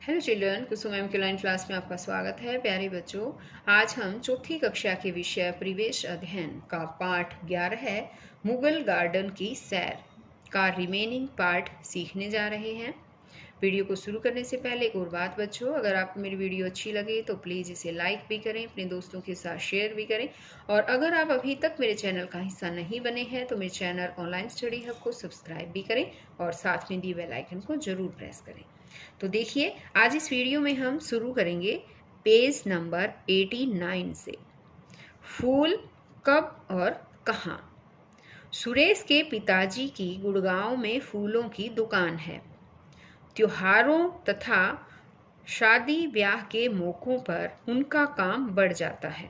Hello children, कुसुम ma'am के online class में आपका स्वागत है। प्यारे बच्चों, आज हम चौथी कक्षा के विषय परिवेश अध्ययन का पाठ 11 है मुगल गार्डन की सैर का रिमेनिंग पार्ट सीखने जा रहे हैं। वीडियो को शुरू करने से पहले एक और बात बच्चों, अगर आपको मेरी वीडियो अच्छी लगे तो प्लीज़ इसे लाइक भी करें, अपने दोस्तों के साथ शेयर भी करें। और अगर आप अभी तक मेरे चैनल का हिस्सा नहीं बने हैं तो मेरे चैनल ऑनलाइन स्टडी हब को सब्सक्राइब भी करें और साथ में दिए बेल आइकन को जरूर प्रेस करें। तो देखिए, आज इस वीडियो में हम शुरू करेंगे पेज नंबर 89 से। फूल कब और कहाँ। सुरेश के पिताजी की गुड़गांव में फूलों की दुकान है। त्योहारों तथा शादी ब्याह के मौकों पर उनका काम बढ़ जाता है।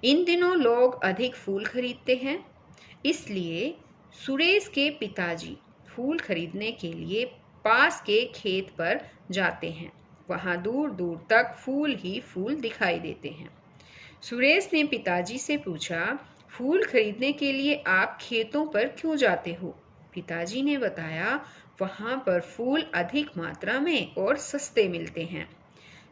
इन दिनों लोग अधिक फूल खरीदते हैं, इसलिए सुरेश के पिताजी फूल खरीदने के लिए पास के खेत पर जाते हैं। वहां दूर दूर तक फूल ही फूल दिखाई देते हैं। सुरेश ने पिताजी से पूछा, फूल खरीदने के लिए आप खेतों पर क्यों जाते हो? पिताजी ने बताया, वहां पर फूल अधिक मात्रा में और सस्ते मिलते हैं।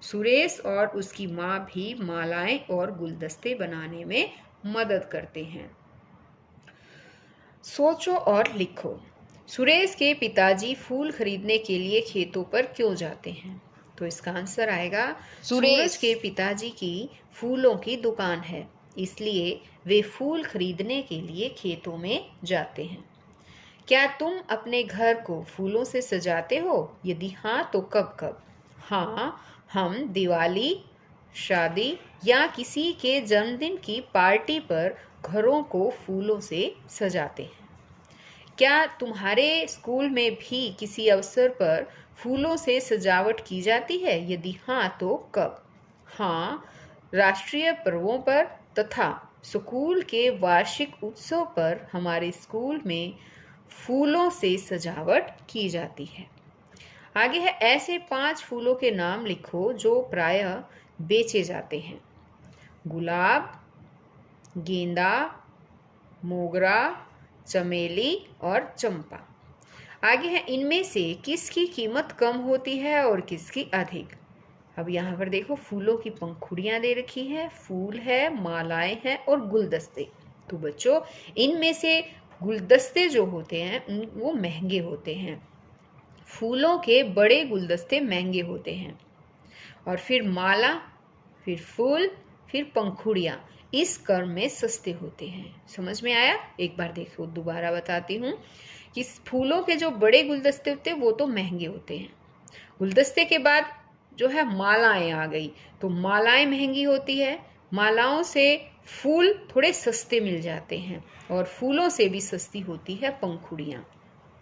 सुरेश और उसकी माँ भी मालाएं और गुलदस्ते बनाने में मदद करते हैं। सोचो और लिखो। सुरेश के पिताजी फूल खरीदने के लिए खेतों पर क्यों जाते हैं? तो इसका आंसर आएगा, सुरेश के पिताजी की फूलों की दुकान है, इसलिए वे फूल खरीदने के लिए खेतों में जाते हैं। क्या तुम अपने घर को फूलों से सजाते हो? यदि हाँ तो कब कब? हाँ, हम दिवाली, शादी या किसी के जन्मदिन की पार्टी पर घरों को फूलों से सजाते हैं। क्या तुम्हारे स्कूल में भी किसी अवसर पर फूलों से सजावट की जाती है? यदि हाँ तो कब? हाँ, राष्ट्रीय पर्वों पर तथा स्कूल के वार्षिक उत्सव पर हमारे स्कूल में फूलों से सजावट की जाती है। आगे है, ऐसे 5 फूलों के नाम लिखो जो प्रायः बेचे जाते हैं। गुलाब, गेंदा, मोगरा, चमेली और चंपा। आगे है, इनमें से किसकी कीमत कम होती है और किसकी अधिक? अब यहाँ पर देखो, फूलों की पंखुड़ियाँ दे रखी हैं, फूल है, मालाएं हैं और गुलदस्ते। तो बच्चों, इनमें से गुलदस्ते जो होते हैं वो महंगे होते हैं। फूलों के बड़े गुलदस्ते महंगे होते हैं और फिर माला, फिर फूल, फिर पंखुड़ियाँ इस क्रम में सस्ते होते हैं। समझ में आया? एक बार देखो, दोबारा बताती हूँ कि फूलों के जो बड़े गुलदस्ते होते हैं वो तो महंगे होते हैं। गुलदस्ते के बाद जो है मालाएं आ गई, तो मालाएं महंगी होती है। मालाओं से फूल थोड़े सस्ते मिल जाते हैं और फूलों से भी सस्ती होती है पंखुड़ियाँ।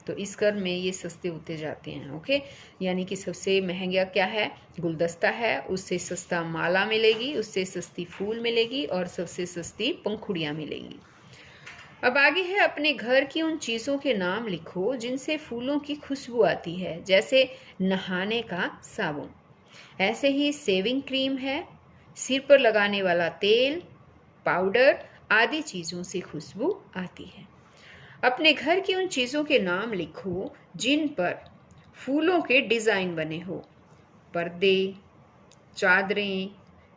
तो इस क्रम में ये सस्ते होते जाते हैं। ओके, यानी कि सबसे महंगा क्या है? गुलदस्ता है, उससे सस्ता माला मिलेगी, उससे सस्ती फूल मिलेगी और सबसे सस्ती पंखुड़ियाँ मिलेंगी। अब आगे है, अपने घर की उन चीज़ों के नाम लिखो जिनसे फूलों की खुशबू आती है, जैसे नहाने का साबुन, ऐसे ही शेविंग क्रीम है, सिर पर लगाने वाला तेल, पाउडर आदि चीज़ों से खुशबू आती है। अपने घर की उन चीज़ों के नाम लिखो जिन पर फूलों के डिज़ाइन बने हो, पर्दे, चादरें,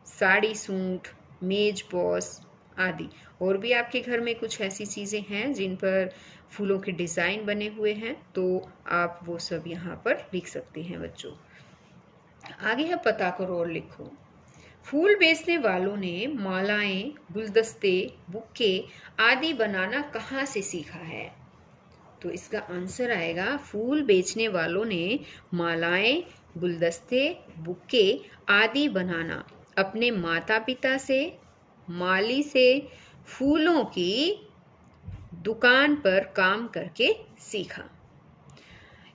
साड़ी सूट, मेज पॉस आदि। और भी आपके घर में कुछ ऐसी चीज़ें हैं जिन पर फूलों के डिज़ाइन बने हुए हैं, तो आप वो सब यहाँ पर लिख सकते हैं बच्चों। आगे है, पता करो और लिखो। फूल बेचने वालों ने मालाएं, गुलदस्ते, बुक्के आदि बनाना कहाँ से सीखा है? तो इसका आंसर आएगा, फूल बेचने वालों ने मालाएं, गुलदस्ते, बुक्के आदि बनाना अपने माता पिता से, माली से, फूलों की दुकान पर काम करके सीखा।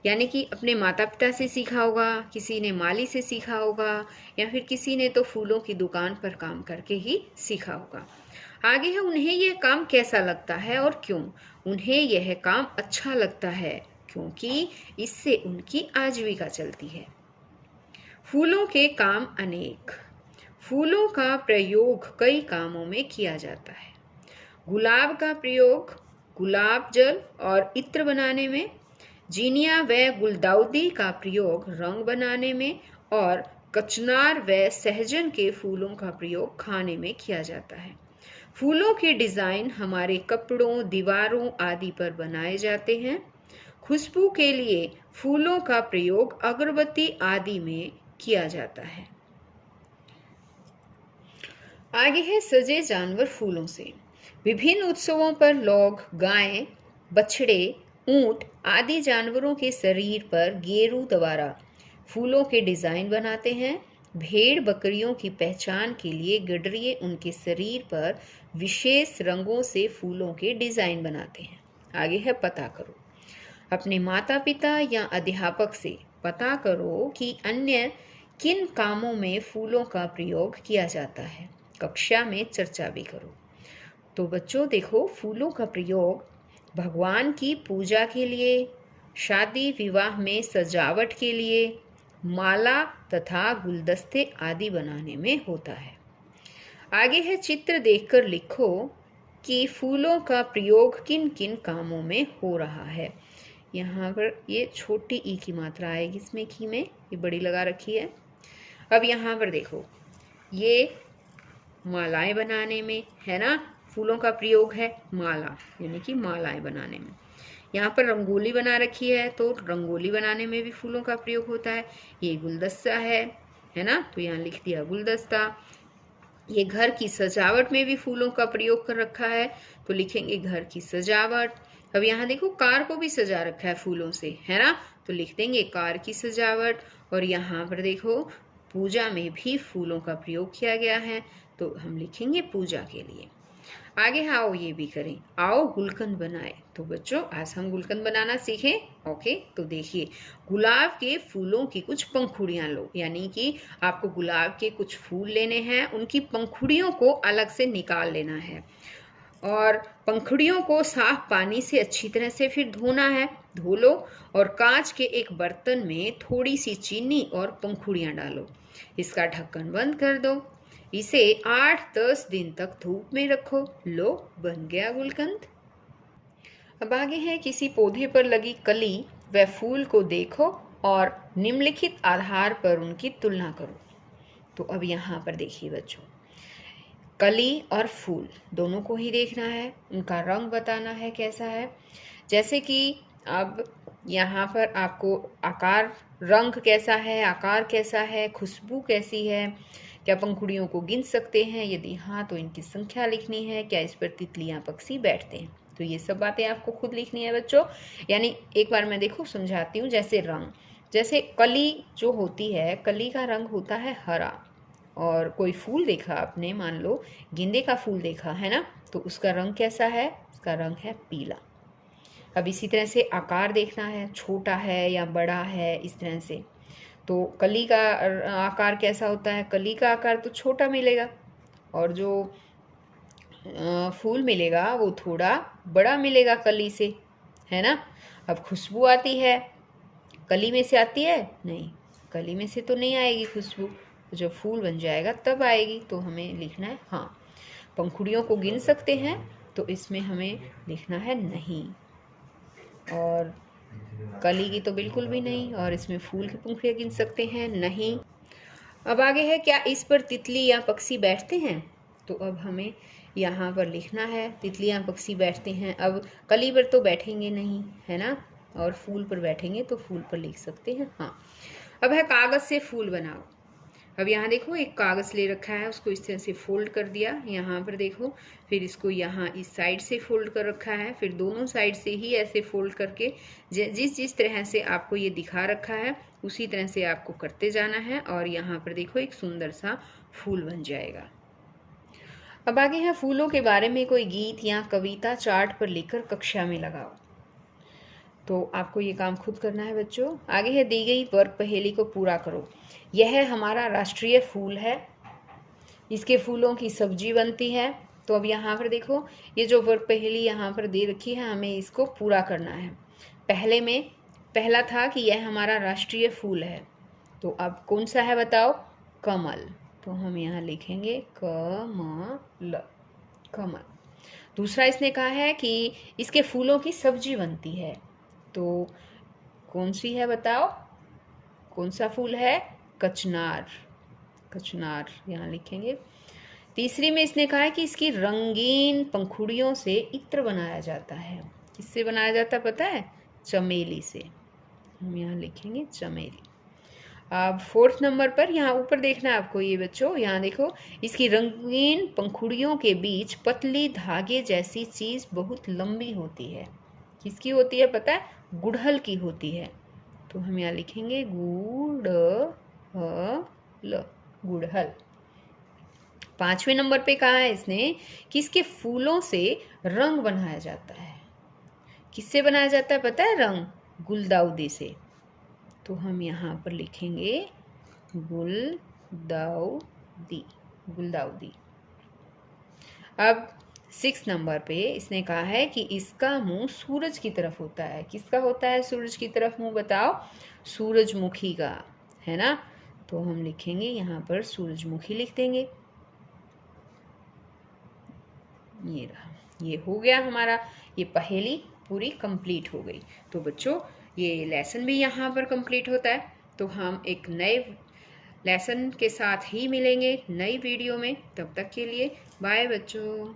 यानी कि अपने माता पिता से सीखा होगा, किसी ने माली से सीखा होगा, या फिर किसी ने तो फूलों की दुकान पर काम करके ही सीखा होगा। आगे है, उन्हें यह काम कैसा लगता है और क्यों? उन्हें यह काम अच्छा लगता है क्योंकि इससे उनकी आजीविका चलती है। फूलों के काम अनेक। फूलों का प्रयोग कई कामों में किया जाता है। गुलाब का प्रयोग गुलाब जल और इत्र बनाने में, जीनिया व गुलदाउदी का प्रयोग रंग बनाने में और कचनार व सहजन के फूलों का प्रयोग खाने में किया जाता है। फूलों के डिजाइन हमारे कपड़ों, दीवारों आदि पर बनाए जाते हैं। खुशबू के लिए फूलों का प्रयोग अगरबत्ती आदि में किया जाता है। आगे है सजे जानवर फूलों से। विभिन्न उत्सवों पर लोग गाय, बछड़े, ऊंट आदि जानवरों के शरीर पर गेरू द्वारा फूलों के डिजाइन बनाते हैं। भेड़ बकरियों की पहचान के लिए गडरिये उनके शरीर पर विशेष रंगों से फूलों के डिजाइन बनाते हैं। आगे है पता करो। अपने माता पिता या अध्यापक से पता करो कि अन्य किन कामों में फूलों का प्रयोग किया जाता है। कक्षा में चर्चा भी करो। तो बच्चों देखो, फूलों का प्रयोग भगवान की पूजा के लिए, शादी विवाह में सजावट के लिए, माला तथा गुलदस्ते आदि बनाने में होता है। आगे है चित्र देखकर लिखो कि फूलों का प्रयोग किन किन कामों में हो रहा है। यहाँ पर ये छोटी ई की मात्रा आएगी इसमें, की में ये बड़ी लगा रखी है। अब यहाँ पर देखो, ये मालाएं बनाने में है ना, फूलों का प्रयोग है माला, यानी कि मालाएं बनाने में। यहाँ पर रंगोली बना रखी है, तो रंगोली बनाने में भी फूलों का प्रयोग होता है। ये गुलदस्ता है ना, तो यहाँ लिख दिया गुलदस्ता। ये घर की सजावट में भी फूलों का प्रयोग कर रखा है, तो लिखेंगे घर की सजावट। अब यहाँ देखो, कार को भी सजा रखा है फूलों से, है ना, तो लिख देंगे कार की सजावट। और यहाँ पर देखो, पूजा में भी फूलों का प्रयोग किया गया है, तो हम लिखेंगे पूजा के लिए। आगे आओ ये भी करें, आओ गुलकंद बनाए। तो बच्चों आज हम गुलकंद बनाना सीखें। ओके, तो देखिए, गुलाब के फूलों की कुछ पंखुड़ियां लो, यानी कि आपको गुलाब के कुछ फूल लेने हैं, उनकी पंखुड़ियों को अलग से निकाल लेना है और पंखुड़ियों को साफ पानी से अच्छी तरह से फिर धोना है। धो लो और कांच के एक बर्तन में थोड़ी सी चीनी और पंखुड़ियां डालो। इसका ढक्कन बंद कर दो। इसे 8-10 दिन तक धूप में रखो। लो, बन गया गुलकंद। अब आगे है, किसी पौधे पर लगी कली व फूल को देखो और निम्नलिखित आधार पर उनकी तुलना करो। तो अब यहाँ पर देखिए बच्चों, कली और फूल दोनों को ही देखना है, उनका रंग बताना है कैसा है। जैसे कि अब यहाँ पर आपको आकार, रंग कैसा है, आकार कैसा है, खुशबू कैसी है, क्या पंखुड़ियों को गिन सकते हैं, यदि हाँ तो इनकी संख्या लिखनी है, क्या इस पर तितलियां पक्षी बैठते हैं। तो ये सब बातें आपको खुद लिखनी है बच्चों। यानी एक बार मैं देखो समझाती हूँ। जैसे रंग, जैसे कली जो होती है, कली का रंग होता है हरा, और कोई फूल देखा आपने, मान लो गेंदे का फूल देखा है ना, तो उसका रंग कैसा है, उसका रंग है पीला। अब इसी तरह से आकार देखना है, छोटा है या बड़ा है, इस तरह से। तो कली का आकार कैसा होता है, कली का आकार तो छोटा मिलेगा, और जो फूल मिलेगा वो थोड़ा बड़ा मिलेगा कली से, है ना। अब खुशबू आती है, कली में से आती है नहीं, कली में से तो नहीं आएगी खुशबू, जब फूल बन जाएगा तब आएगी। तो हमें लिखना है हाँ। पंखुड़ियों को गिन सकते हैं, तो इसमें हमें लिखना है नहीं, और कली की तो बिल्कुल भी नहीं, और इसमें फूल की पंखुड़ियाँ गिन सकते हैं नहीं। अब आगे है, क्या इस पर तितली या पक्षी बैठते हैं। तो अब हमें यहाँ पर लिखना है तितली या पक्षी बैठते हैं। अब कली पर तो बैठेंगे नहीं, है ना, और फूल पर बैठेंगे, तो फूल पर लिख सकते हैं हाँ। अब है, कागज़ से फूल बनाओ। अब यहाँ देखो, एक कागज़ ले रखा है, उसको इस तरह से फोल्ड कर दिया, यहाँ पर देखो, फिर इसको यहाँ इस साइड से फोल्ड कर रखा है, फिर दोनों साइड से ही ऐसे फोल्ड करके जिस जिस तरह से आपको ये दिखा रखा है उसी तरह से आपको करते जाना है, और यहाँ पर देखो एक सुंदर सा फूल बन जाएगा। अब आगे है, फूलों के बारे में कोई गीत या कविता चार्ट पर लिखकर कक्षा में लगाओ। तो आपको ये काम खुद करना है बच्चों। आगे है, दी गई वर्ग पहेली को पूरा करो। यह हमारा राष्ट्रीय फूल है, इसके फूलों की सब्जी बनती है। तो अब यहाँ पर देखो, ये जो वर्ग पहेली यहाँ पर दे रखी है, हमें इसको पूरा करना है। पहला था कि यह हमारा राष्ट्रीय फूल है, तो अब कौन सा है बताओ, कमल। तो हम यहाँ लिखेंगे कमल, कमल। दूसरा इसने कहा है कि इसके फूलों की सब्जी बनती है, तो कौन सी है बताओ, कौन सा फूल है, कचनार, कचनार यहाँ लिखेंगे। तीसरी में इसने कहा है कि इसकी रंगीन पंखुड़ियों से इत्र बनाया जाता है। किससे बनाया जाता है पता है? चमेली से। हम यहाँ लिखेंगे चमेली। अब फोर्थ नंबर पर यहाँ ऊपर देखना है आपको ये बच्चों, यहाँ देखो, इसकी रंगीन पंखुड़ियों के बीच पतली धागे जैसी चीज बहुत लंबी होती है। किसकी होती है पता है? गुड़हल की होती है। तो हम यहाँ लिखेंगे गुड़हल, गुड़हल। पांचवें नंबर पे कहा है इसने कि इसके फूलों से रंग बनाया जाता है। किससे बनाया जाता है पता है? रंग गुलदाउदी से। तो हम यहाँ पर लिखेंगे गुलदाउदी, गुलदाउदी। अब 6 नंबर पे इसने कहा है कि इसका मुंह सूरज की तरफ होता है। किसका होता है सूरज की तरफ मुंह बताओ? सूरजमुखी का, है ना। तो हम लिखेंगे यहाँ पर सूरजमुखी लिख देंगे। ये रहा, ये हो गया हमारा, ये पहेली पूरी कंप्लीट हो गई। तो बच्चों ये लेसन भी यहाँ पर कंप्लीट होता है। तो हम एक नए लेसन के साथ ही मिलेंगे नई वीडियो में। तब तक के लिए बाय बच्चों।